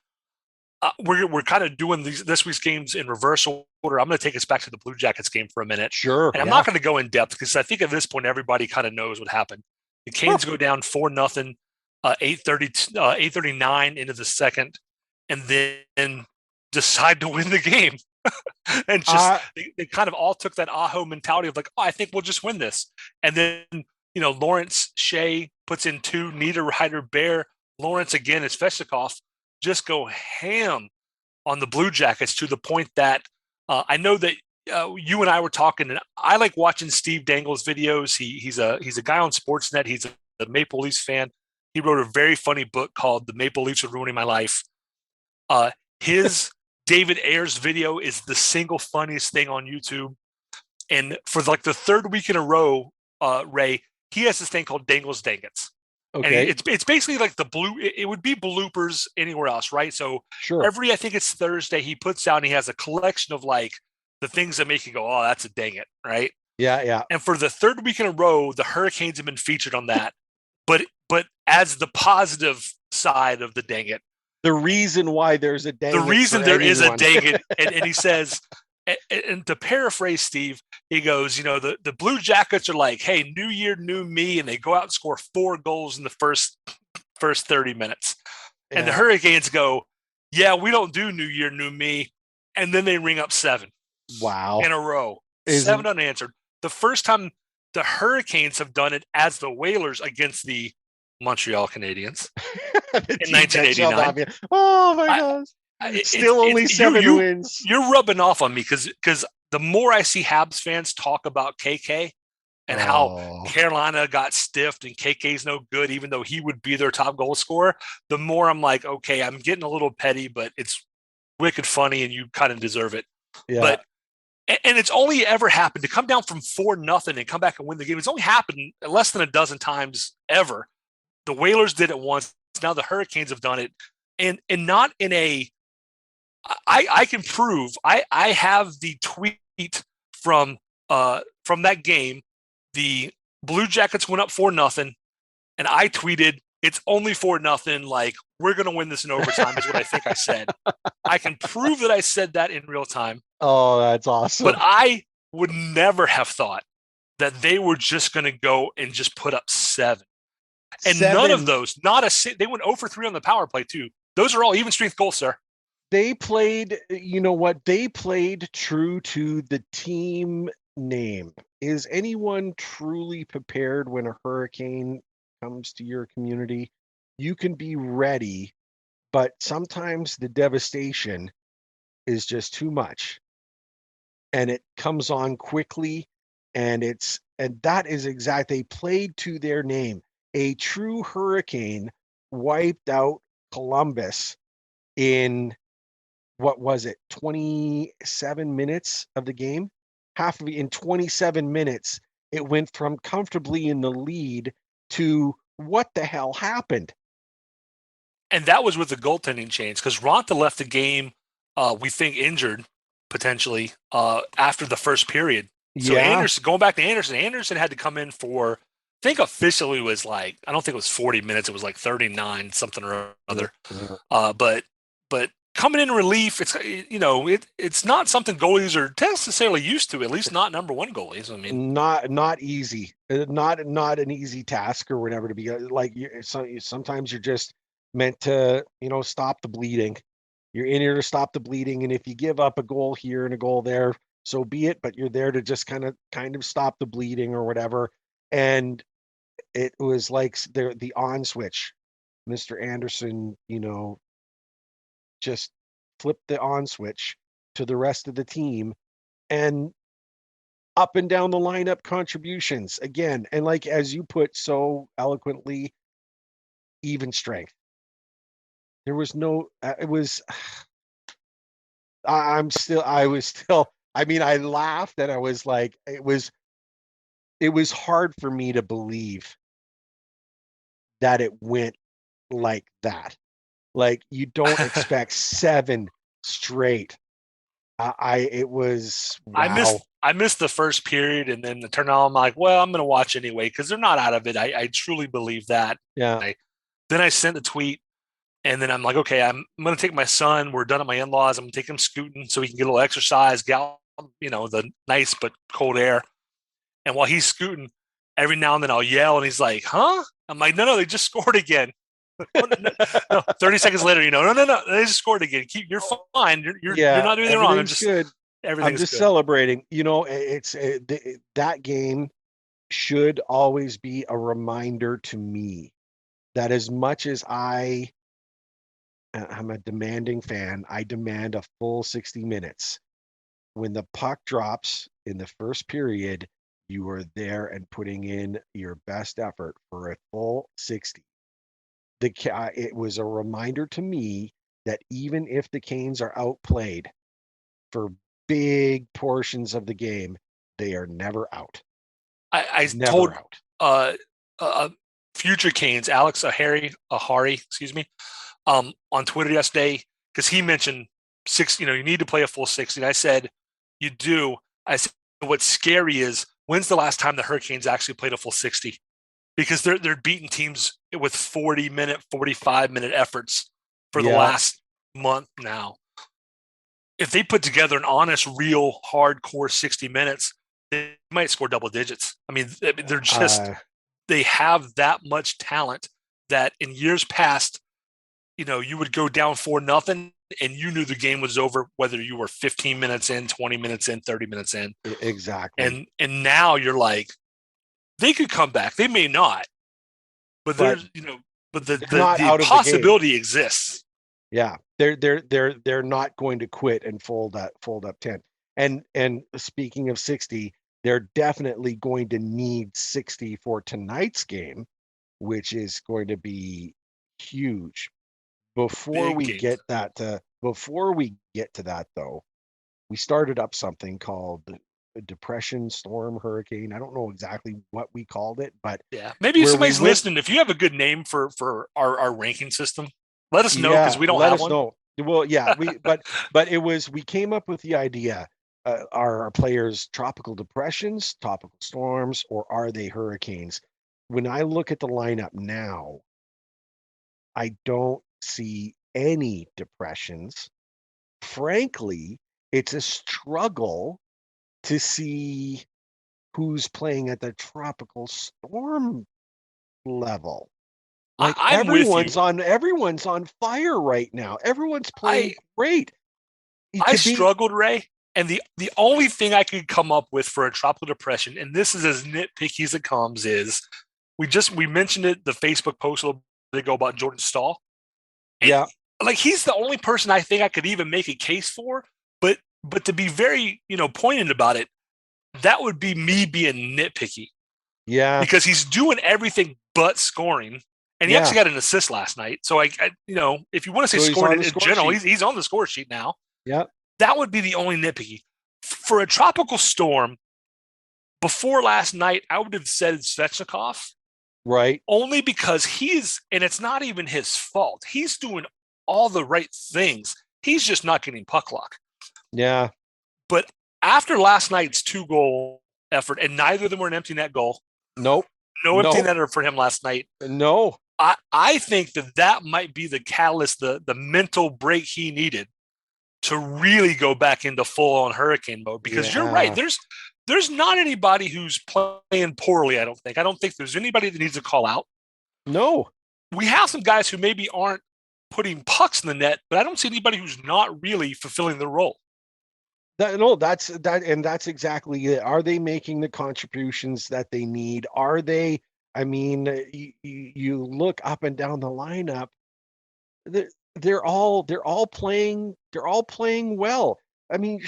We're kind of doing this week's games in reverse order. I'm going to take us back to the Blue Jackets game for a minute, Sure, and I'm yeah. not going to go in depth because I think at this point everybody kind of knows what happened. The Canes go down 4-0, 8:39 into the second, and then decide to win the game. And just they kind of all took that Aho mentality of like, oh, I think we'll just win this. And then Lawrence Shea puts in 2, Niederreiter, Bear, Lawrence again, it's Svechnikov, just go ham on the Blue Jackets to the point that I know that you and I were talking, and I like watching Steve Dangle's videos. He's a guy on Sportsnet. He's a Maple Leafs fan. He wrote a very funny book called "The Maple Leafs Are Ruining My Life." His David Ayers video is the single funniest thing on YouTube. And for like the third week in a row, Ray, he has this thing called Dangle's Dangits. And Okay. it's basically like it would be bloopers anywhere else, right? So Sure. I think it's Thursday, he puts down, he has a collection of like the things that make you go, oh, that's a dang it, right? Yeah, yeah. And for the third week in a row, the Hurricanes have been featured on that. But as the positive side of the dang it, The reason why there's a dang the it reason for there is a anyone. dang it, and he says, and to paraphrase Steve, he goes, the Blue Jackets are like, hey, new year, new me, and they go out and score 4 goals in the first 30 minutes. And the Yeah. Hurricanes go, yeah, we don't do new year, new me. And then they ring up 7 Wow. in a row, Is 7 unanswered. The first time the Hurricanes have done it as the Whalers against the Montreal Canadiens the in team that shall 1989. not be. Oh my I, gosh. it's Still only 7 wins. You're rubbing off on me because the more I see Habs fans talk about KK and how Oh. Carolina got stiffed and KK's no good, even though he would be their top goal scorer, the more I'm like, okay, I'm getting a little petty, but it's wicked funny and you kind of deserve it. Yeah. But And it's only ever happened to come down from 4-0 and come back and win the game. It's only happened less than a dozen times ever. The Whalers did it once. Now the Hurricanes have done it, and not in a. I can prove. I have the tweet from that game. The Blue Jackets went up 4-0, and I tweeted, "It's only 4-0. Like, we're gonna win this in overtime." Is what I think I said. I can prove that I said that in real time. Oh, that's awesome. But I would never have thought that they were just going to go and just put up 7. And none of those, they went 0 for 3 on the power play too. Those are all even strength goals, sir. They played, you know what? They played true to the team name. Is anyone truly prepared when a hurricane comes to your community? You can be ready, but sometimes the devastation is just too much. And it comes on quickly, and that is exactly, they played to their name. A true hurricane wiped out Columbus in, what was it, 27 minutes of the game? In 27 minutes, it went from comfortably in the lead to what the hell happened? And that was with the goaltending change, because Ronta left the game, we think injured, potentially, after the first period. So Anderson, going back to Anderson had to come in for, I think officially it was like, I don't think it was 40 minutes. It was like 39, something or other. But coming in relief, it's not something goalies are necessarily used to, at least not number one goalies. I mean, not easy, not an easy task or whatever to be like. Sometimes you're just meant to, stop the bleeding. You're in here to stop the bleeding, and if you give up a goal here and a goal there, so be it. But you're there to just kind of stop the bleeding or whatever. And it was like the on switch. Mr. Anderson, just flipped the on switch to the rest of the team, and up and down the lineup contributions again. And like, as you put so eloquently, even strength. There was no, it was, I mean, I laughed and I was like, it was hard for me to believe that it went like that. Like, you don't expect 7 straight. It was, wow. I missed the first period, and then the turnout. I'm like, well, I'm going to watch anyway because they're not out of it. I truly believe that. Yeah. Then I sent the tweet, and then I'm like, okay, I'm going to take my son. We're done at my in-laws. I'm going to take him scooting so he can get a little exercise, get out, the nice but cold air. And while he's scooting, every now and then I'll yell, and he's like, huh? I'm like, no, they just scored again. No, 30 seconds later, no, they just scored again. You're fine. You're not doing anything wrong. I'm just good. I'm just good. Celebrating. It's that game should always be a reminder to me that as much as I'm a demanding fan, I demand a full 60 minutes. When the puck drops in the first period, you are there and putting in your best effort for a full 60. It was a reminder to me that even if the Canes are outplayed for big portions of the game, they are never out. I told future Canes, Alex Ohari, excuse me, on Twitter yesterday, because he mentioned you need to play a full 60. And I said, you do. I said, what's scary is, when's the last time the Hurricanes actually played a full 60? Because they're beating teams with 40-minute, 45-minute efforts for the last month now. If they put together an honest, real, hardcore 60 minutes, they might score double digits. I mean, they're just they have that much talent that in years past, you would go down 4-0 and you knew the game was over, whether you were 15 minutes in, 20 minutes in, 30 minutes in. Exactly. And now you're like, they could come back. They may not, but there's, but the possibility exists. Yeah, they're not going to quit and fold up 10. And speaking of 60, they're definitely going to need 60 for tonight's game, which is going to be huge. Before we get to that though, we started up something called a depression, storm, hurricane. I don't know exactly what we called it, but Yeah. Maybe if where we somebody's went, listening, if you have a good name for our ranking system, let us know because yeah, we don't let have us one. know. Well, yeah, but it was, we came up with the idea. Are our players tropical depressions, tropical storms, or are they hurricanes? When I look at the lineup now, I don't see any depressions. Frankly, it's a struggle to see who's playing at the tropical storm level. Like I'm with you. everyone's on fire right now. Everyone's I playing great. It I could be, struggled, Ray, and the only thing I could come up with for a tropical depression, and this is as nitpicky as it comes, is we mentioned it the Facebook post a little bit ago about Jordan Stahl, and yeah, like he's the only person I think I could even make a case for, but to be very poignant about it, that would be me being nitpicky yeah, because he's doing everything but scoring. And he yeah. actually got an assist last night. So if you want to say So he's scoring on the in score general, sheet. he's on the score sheet now. Yeah, That would be the only nitpicky. For a tropical storm, before last night, I would have said Svechnikov right. only because and it's not even his fault. He's doing all the right things. He's just not getting puck luck. Yeah. But after last night's 2-goal effort, and neither of them were an empty net goal, Nope. no empty Nope. netter for him last night. No. I think that might be the catalyst, the mental break he needed to really go back into full on hurricane mode. Because you're right, Yeah. there's not anybody who's playing poorly. I don't think there's anybody that needs to call out. No. We have some guys who maybe aren't putting pucks in the net, but I don't see anybody who's not really fulfilling their role. No, that's exactly it. Are they making the contributions that they need? Are they? I mean, you look up and down the lineup. They're all playing well. I mean,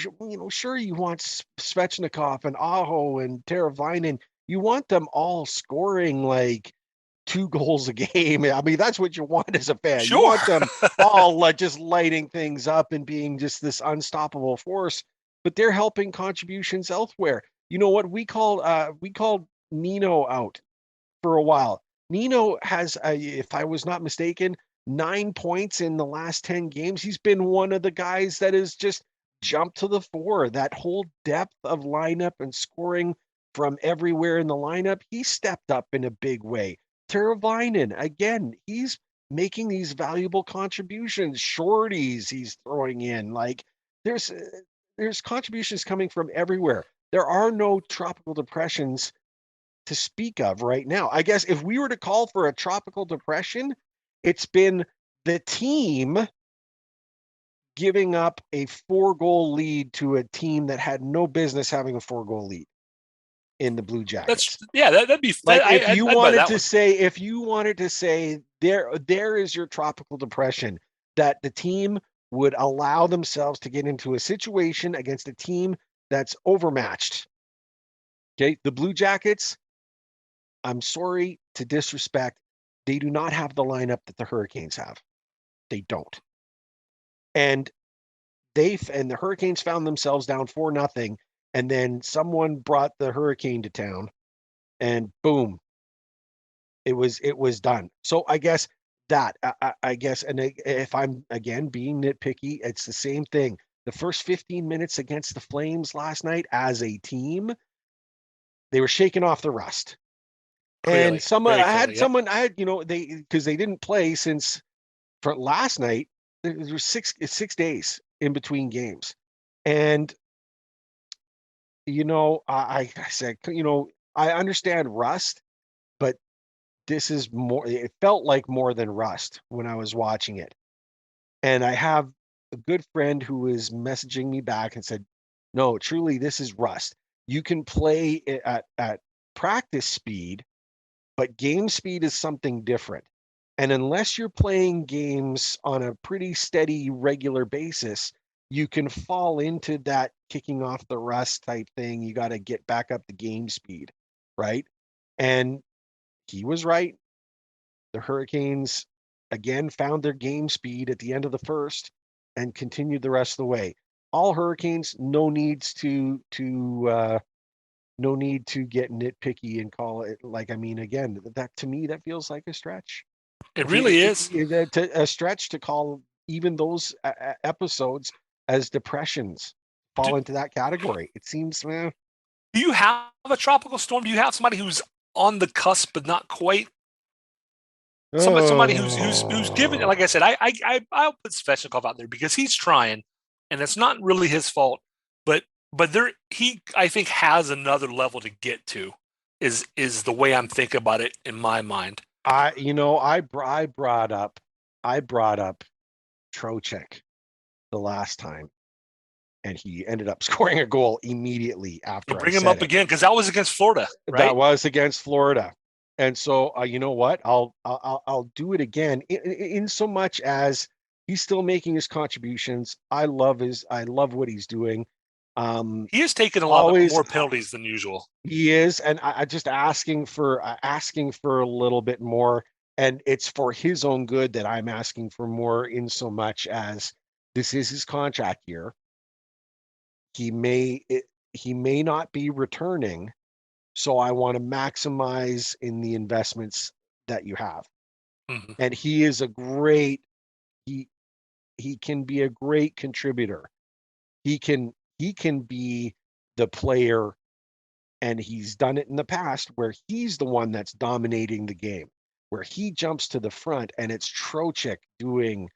sure, you want Svechnikov and Aho and Teravainen. You want them all scoring like 2 goals a game. I mean, that's what you want as a fan. You Sure. want them all just lighting things up and being just this unstoppable force. But they're helping contributions elsewhere. You know what we called Nino out for a while. Nino has, if I was not mistaken, 9 points in the last 10 games. He's been one of the guys that has just jumped to the fore. That whole depth of lineup and scoring from everywhere in the lineup, he stepped up in a big way. Teravainen, again, he's making these valuable contributions. Shorties he's throwing in. Like there's there's contributions coming from everywhere. There are no tropical depressions to speak of right now. I guess if we were to call for a tropical depression, it's been the team giving up a 4-goal lead to a team that had no business having a 4-goal lead in the Blue Jackets. That'd be Like if you I'd buy wanted that to one. say, there is your tropical depression, that the team would allow themselves to get into a situation against a team that's overmatched. Okay, the Blue Jackets, I'm sorry to disrespect, they do not have the lineup that the Hurricanes have. They don't. And the Hurricanes found themselves down 4-0, and then someone brought the hurricane to town, and boom, it was done. So I guess I guess, and if I'm again being nitpicky, it's the same thing. The first 15 minutes against the Flames last night as a team, they were shaking off the rust. And Clearly, very clearly. Yep. I had, they, because they didn't play since for last night. There was 6 days in between games. And, I said, I understand rust, but this is more, it felt like more than rust when I was watching it. And I have a good friend who was messaging me back and said, no, truly, this is rust. You can play it at practice speed, but game speed is something different. And unless you're playing games on a pretty steady, regular basis, you can fall into that kicking off the rust type thing. You got to get back up the game speed, right? And he was right. The Hurricanes again found their game speed at the end of the first and continued the rest of the way. all hurricanes, no needs to no need to get nitpicky and call it like, I mean, again, that to me, that feels like a stretch. It really is. A stretch to call even those episodes as depressions Do, fall into that category. It seems, do you have a tropical storm? Do you have somebody who's on the cusp but not quite? Somebody who's giving, oh, like I said, I'll put Svechnikov out there because he's trying, and it's not really his fault. But there he I think has another level to get to. Is the way I'm thinking about it in my mind. I brought up Trocheck the last time, and he ended up scoring a goal immediately You'll after I bring him said up it. again because that was against Florida, That right? was against Florida. And so, you know what? I'll do it again in so much as he's still making his contributions. I love what he's doing. He has taken a lot Always more penalties than usual. he is, and I just asking for a little bit more, and it's for his own good that I'm asking for more. In so much as this is his contract year, he may he may not be returning, so I want to maximize in the investments that you have. Mhm. And he is a great he he can be a great contributor. He can be the player, and he's done it in the past where he's the one that's dominating the game, where he jumps to the front and it's Trocheck doing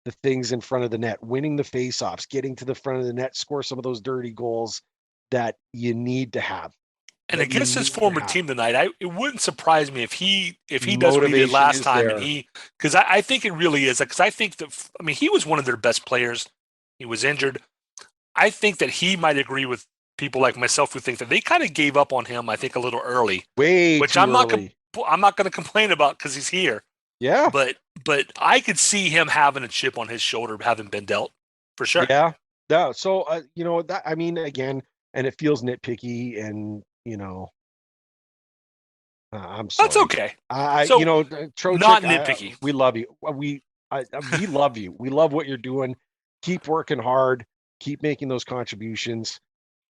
the things in front of the net, winning the faceoffs, getting to the front of the net, score some of those dirty goals that you need to have, And that you against his need to former have. team tonight, it wouldn't surprise me if he does what he did Motivation last is time, and there. he because I think it really is because I think that I mean he was one of their best players. He was injured. I think that he might agree with people like myself who think that they kind of gave up on him. I think a little early, Way which too early. I'm not going to complain about because he's here. Yeah. But I could see him having a chip on his shoulder, having been dealt for sure. Yeah. Yeah. So, that, I mean, again, and it feels nitpicky, and, I'm That's sorry. okay. You So know, not Trocheck, nitpicky. we love you. We love you. We love what you're doing. Keep working hard. Keep making those contributions.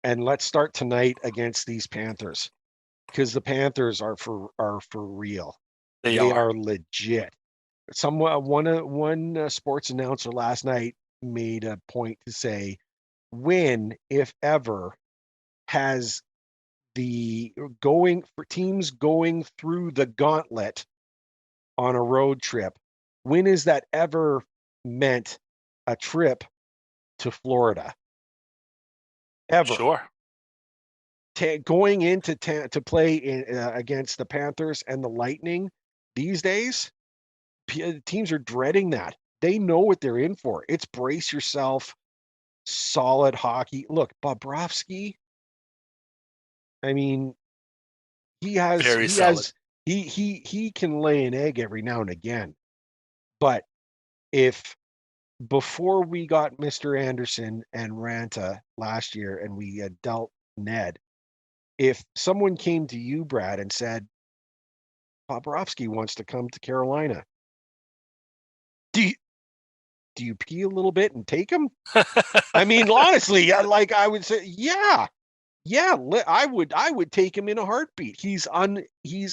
And let's start tonight against these Panthers, because the Panthers are for real. They They are. are legit. One sports announcer last night made a point to say, when, if ever, has the going for teams going through the gauntlet on a road trip, when is that ever meant a trip to Florida? Ever. Sure. Going into to play against the Panthers and the Lightning these days, teams are dreading that. They know what they're in for. It's brace yourself, solid hockey. Look, Bobrovsky, I mean, he has Very he solid. has he can lay an egg every now and again. But if before we got Mr. Anderson and Ranta last year and we had dealt Ned, if someone came to you, Brad, and said Bobrovsky wants to come to Carolina, do you, do you pee a little bit and take him? I mean, honestly, like I would say, yeah, yeah, I would take him in a heartbeat. He's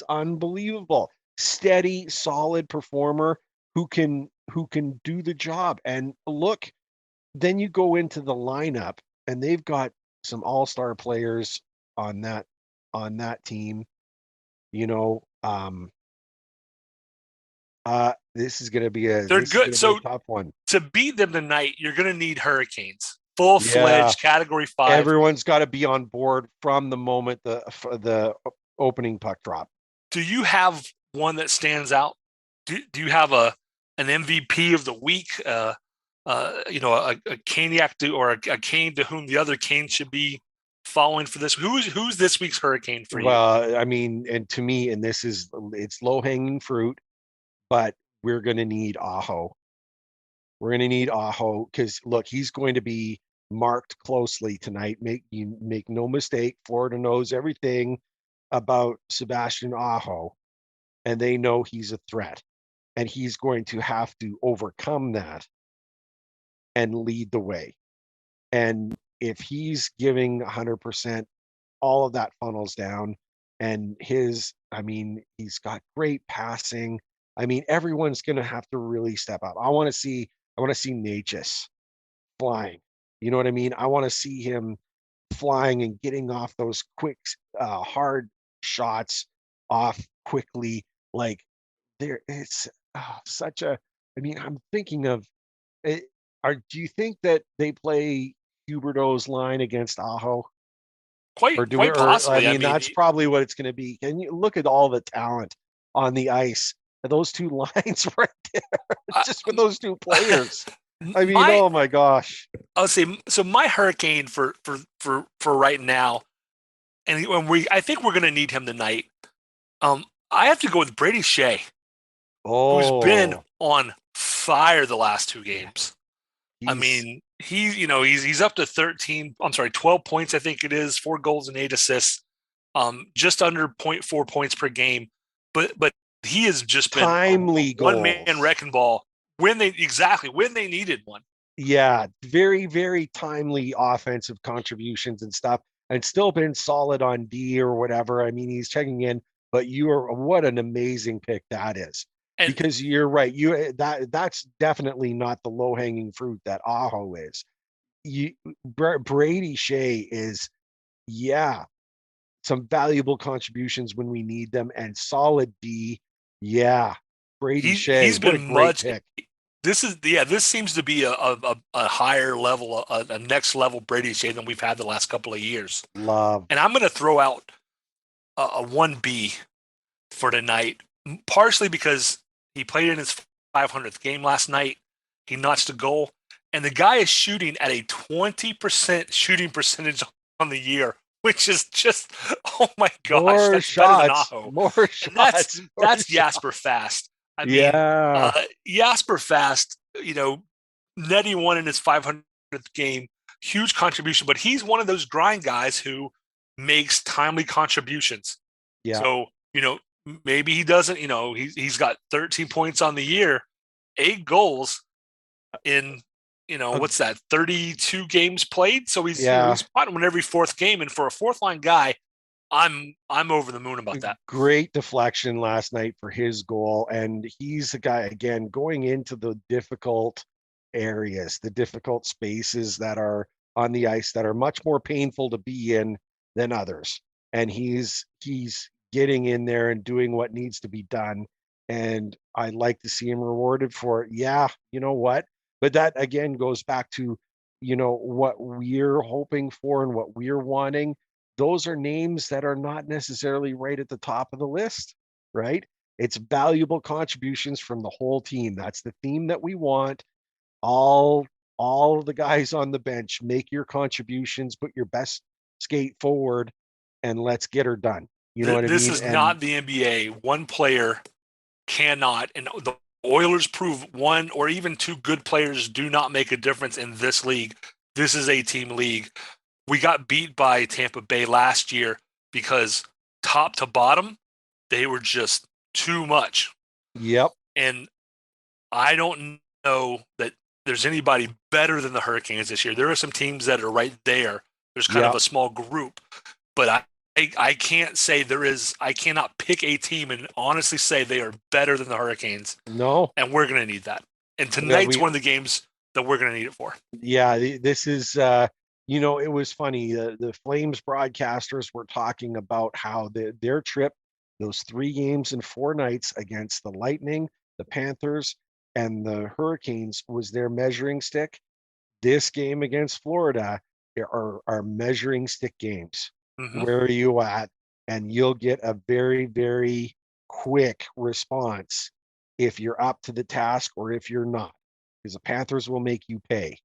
unbelievable. Steady, solid performer who can do the job. And look, then you go into the lineup and they've got some all-star players on that team, you know. They're This is good. gonna be a So tough one. to beat them tonight, you're going to need Hurricanes, full Yeah, fledged Category 5. everyone's got to be on board from the moment the opening puck drop. Do you have one that stands out? Do you have an MVP of the week? A Caniac or a Kane to whom the other Kane should be following for this? Who's this week's Hurricane for you? Well, I mean, and to me, and it's low hanging fruit, but we're going to need Aho. We're going to need Aho because look, he's going to be marked closely tonight. Make no mistake. Florida knows everything about Sebastian Aho, and they know he's a threat, and he's going to have to overcome that and lead the way. And if he's giving 100%, all of that funnels down. And he's got great passing. I mean, everyone's going to have to really step up. I want to see Natchez flying. You know what I mean? I want to see him flying and getting off those quick, hard shots off quickly. Like it's such a. I mean, I'm thinking of it. Do you think that they play Huberto's line against Aho? Quite I possibly. I mean, mean, that's probably what it's going to be. And you look at all the talent on the ice, those two lines right there, I, just with those two players. I mean, my oh my gosh. I'll say so. My Hurricane for right now, and I think we're going to need him tonight. I have to go with Brady Shea, who's been Oh, on fire the last two games. I he's mean, he's up to 12 points, I think it is, 4 goals and 8 assists, just under zero point 0.4 points per game. But he has just been a timely one man goals. wrecking ball when they needed one. Yeah, very, very timely offensive contributions and stuff, and still been solid on D or whatever. I mean, he's checking in, but what an amazing pick that is. And Because you're right, that's definitely not the low hanging fruit that Aho is. You Brady Shea is, yeah, some valuable contributions when we need them, and solid D. Yeah, Brady Shea, he's what a been great much. pick. This seems to be a higher level, a next level Brady Shea than we've had the last couple of years. Love. And I'm going to throw out a 1B for tonight, partially because he played in his 500th game last night. He notched a goal, and the guy is shooting at a 20% shooting percentage on the year, which is just, oh my gosh, More that's better than shots, Aho. more And that's shots, more that's shots. Jasper Fast. I mean, Yeah, Jasper Fast, netty one in his 500th game, huge contribution, but he's one of those grind guys who makes timely contributions. yeah. So, maybe he doesn't, he's got 13 points on the year, 8 goals in, A, what's that, 32 games played. So yeah, he's spotting every fourth game. And for a fourth line guy, I'm over the moon about that. great deflection last night for his goal. And he's the guy, again, going into the difficult areas, the difficult spaces that are on the ice that are much more painful to be in than others. And he's getting in there and doing what needs to be done. And I'd like to see him rewarded for it. Yeah, you know what? But that again goes back to, what we're hoping for and what we're wanting. Those are names that are not necessarily right at the top of the list, right? It's valuable contributions from the whole team. That's the theme that we want. All all of the guys on the bench, make your contributions, put your best skate forward, and let's get her done. You know what I This mean? is And not the NBA. One player cannot, and the Oilers prove one or even two good players do not make a difference in this league. This is a team league. We got beat by Tampa Bay last year because top to bottom, they were just too much. yep, And I don't know that there's anybody better than the Hurricanes this year. There are some teams that are right there. There's kind of yep. a small group, but I can't say there is. I cannot pick a team and honestly say they are better than the Hurricanes, No, and we're going to need that. And that tonight's we one of the games that we're going to need it for. yeah, this is it was funny. The Flames broadcasters were talking about how their trip, those 3 games and 4 nights against the Lightning, the Panthers, and the Hurricanes was their measuring stick. This game against Florida are measuring stick games. Mm-hmm. Where are you at? And you'll get a very, very quick response if you're up to the task or if you're not, because the Panthers will make you pay.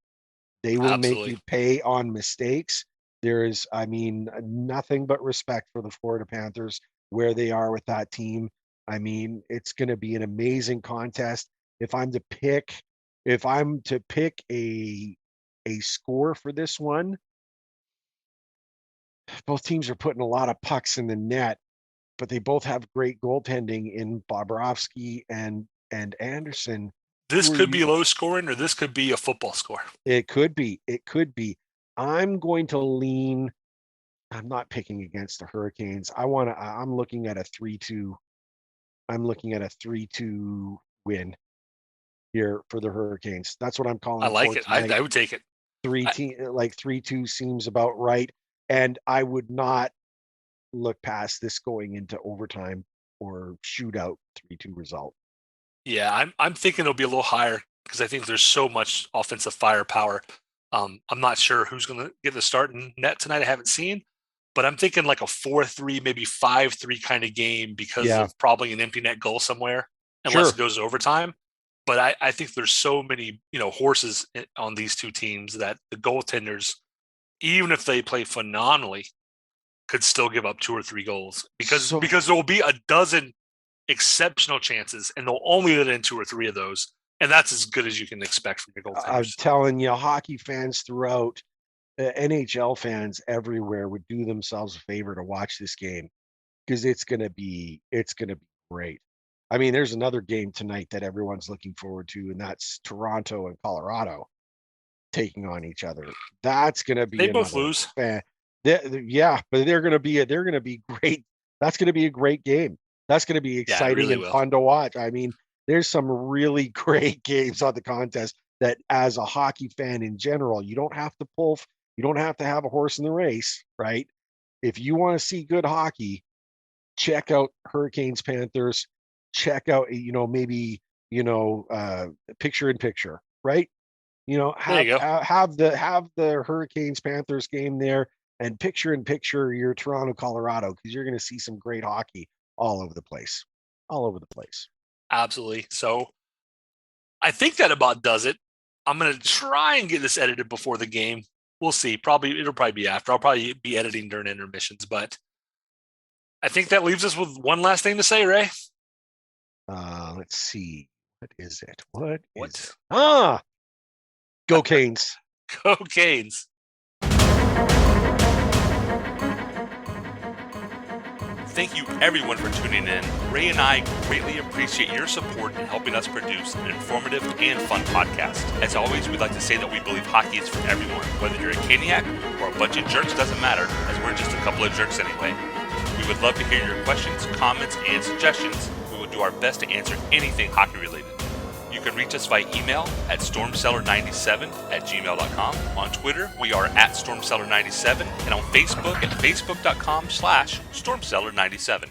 They will make Absolutely. you pay on mistakes. There is, I mean, nothing but respect for the Florida Panthers where they are with that team. I mean, it's going to be an amazing contest. If I'm to pick, if I'm to pick a score for this one, both teams are putting a lot of pucks in the net, but they both have great goaltending in Bobrovsky and Anderson. This Who are could be you? low scoring, or this could be a football score. It could be. It could be. I'm going to lean. I'm not picking against the Hurricanes. I'm looking at a 3-2. I'm looking at a 3-2 win here for the Hurricanes. That's what I'm I calling like for it. tonight. I would take it. I, 3-2 seems about right. And I would not look past this going into overtime or shootout 3-2 result. yeah, I'm thinking it'll be a little higher because I think there's so much offensive firepower. I'm not sure who's going to get the start in net tonight. I haven't seen, but I'm thinking like a 4-3, maybe 5-3 kind of game because Yeah, of probably an empty net goal somewhere, unless sure. it goes to overtime. But I think there's so many, horses on these two teams that the goaltenders, even if they play phenomenally, could still give up 2 or 3 goals because So there will be a dozen exceptional chances, and they'll only let in 2 or 3 of those, and that's as good as you can expect from your I'm goaltenders. telling you, hockey fans throughout, NHL fans everywhere would do themselves a favor to watch this game because it's gonna be great. I mean, there's another game tonight that everyone's looking forward to, and that's Toronto and Colorado taking on each other. That's gonna They be both another lose. fan. Yeah, but they're gonna be great. That's gonna be a great game. That's gonna be Yeah, it exciting really and will. fun to watch. I mean, there's some really great games on the contest that, as a hockey fan in general, you don't have to have a horse in the race, right? If you want to see good hockey, check out Hurricanes Panthers. Check out, maybe, picture in picture, right? There you go. Have the Hurricanes Panthers game there, and picture in picture your Toronto Colorado, because you're going to see some great hockey all over the place, all over the place. Absolutely. So I think that about does it. I'm going to try and get this edited before the game. We'll see. It'll probably be after. I'll probably be editing during intermissions, but I think that leaves us with one last thing to say, Ray. Let's see. What is it? What is it? What? Go Canes. Go Canes. Thank you, everyone, for tuning in. Ray and I greatly appreciate your support in helping us produce an informative and fun podcast. As always, we'd like to say that we believe hockey is for everyone. Whether you're a Caniac or a bunch of jerks, doesn't matter, as we're just a couple of jerks anyway. We would love to hear your questions, comments, and suggestions. We will do our best to answer anything hockey related. You can reach us via email at stormcellar97@gmail.com. On Twitter, we are at stormcellar97, and on Facebook at facebook.com/stormcellar97.